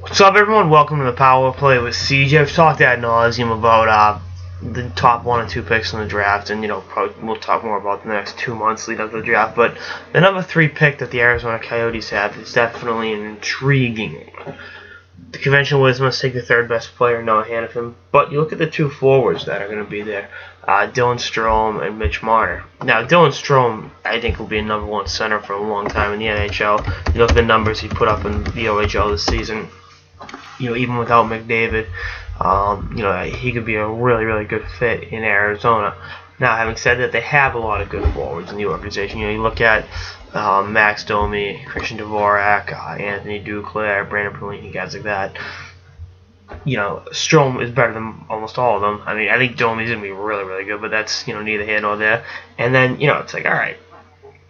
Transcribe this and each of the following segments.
What's up, everyone? Welcome to the Power Play with CJ. I've talked ad nauseum about the top 1 and 2 picks in the draft, and probably we'll talk more about the next 2 months leading up to the draft. But the number 3 pick that the Arizona Coyotes have is definitely an intriguing one. The conventional wisdom is take the third best player, Noah Hanifin, but you look at the 2 forwards that are going to be there, Dylan Strome and Mitch Marner. Now, Dylan Strome, I think, will be a number 1 center for a long time in the NHL. You look at the numbers he put up in the OHL this season. Even without McDavid, he could be a really, really good fit in Arizona. Now, having said that, they have a lot of good forwards in the organization. You look at Max Domi, Christian Dvorak, Anthony Duclair, Brandon Perlini, guys like that. Strome is better than almost all of them. I mean, I think Domi's going to be really, really good, but that's, neither here nor there. And then, it's like, all right.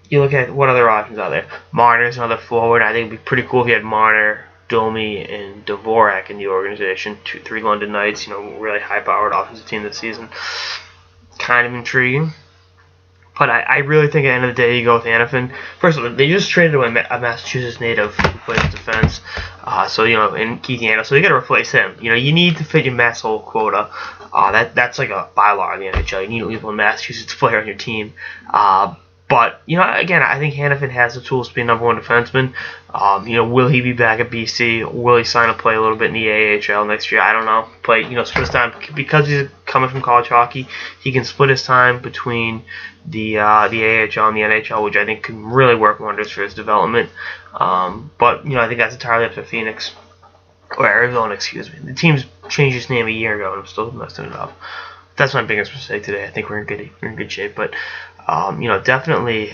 You look at what other options are there. Marner's another forward. I think it would be pretty cool if you had Marner, Domi, and Dvorak in the organization. 3 London Knights, really high-powered offensive team this season. Kind of intriguing. But I really think at the end of the day, you go with Hanifin. First of all, they just traded away a Massachusetts native who plays defense. And Keith Yandel. So you got to replace him. You need to fit your Mass hole quota. That's like a bylaw in the NHL. You need at least one Massachusetts player on your team. But, again, I think Hanifin has the tools to be a number 1 defenseman. Will he be back at BC? Will he sign up, play a little bit in the AHL next year? I don't know. Split his time. Because he's coming from college hockey, he can split his time between the AHL and the NHL, which I think can really work wonders for his development. But I think that's entirely up to Phoenix. Or Arizona, excuse me. The team's changed its name a year ago, and I'm still messing it up. That's my biggest mistake today. I think we're in good shape, but definitely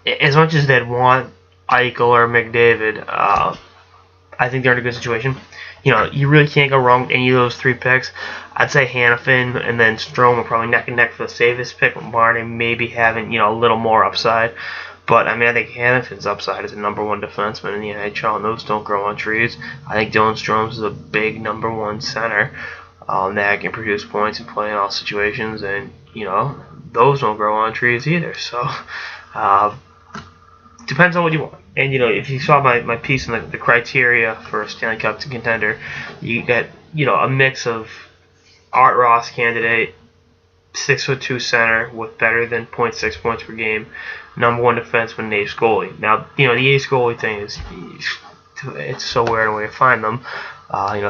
as much as they'd want Eichel or McDavid, I think they're in a good situation. You really can't go wrong with any of those 3 picks. I'd say Hanifin and then Strome are probably neck and neck for the safest pick. Marner maybe having a little more upside. But, I think Hanifin's upside is a number 1 defenseman in the NHL, and those don't grow on trees. I think Dylan Strome's is a big number 1 center that can produce points and play in all situations, and, those don't grow on trees either. So, depends on what you want. And, if you saw my piece on the criteria for a Stanley Cup contender, you get, a mix of Art Ross candidate, 6'2" center with better than 0.6 points per game, number 1 defenseman, and ace goalie. Now, the ace goalie thing is, it's so weird a way to find them.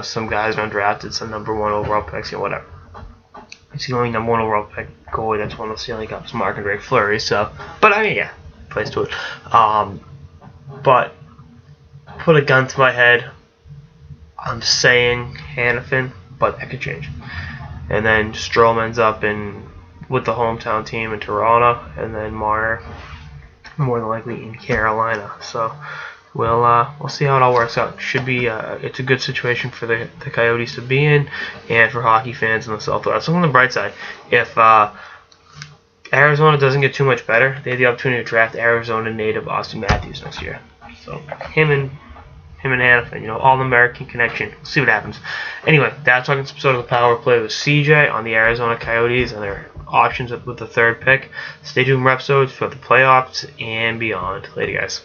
Some guys are undrafted, some number 1 overall picks, whatever. It's the only number 1 overall pick goalie that's won the Stanley Cups, Marc-Andre Fleury. So, but plays to it. But put a gun to my head, I'm saying Hanifin, but that could change. And then Strome ends up with the hometown team in Toronto, and then Marner more than likely in Carolina. So we'll see how it all works out. Should be it's a good situation for the Coyotes to be in, and for hockey fans in the Southwest. So on the bright side, if Arizona doesn't get too much better, they have the opportunity to draft Arizona native Austin Matthews next year. So him and Hanifin, all-American connection. We'll see what happens. Anyway, that's our episode of the Power Play with CJ on the Arizona Coyotes and their options with the 3rd pick. Stay tuned for episodes for the playoffs and beyond. Later, guys.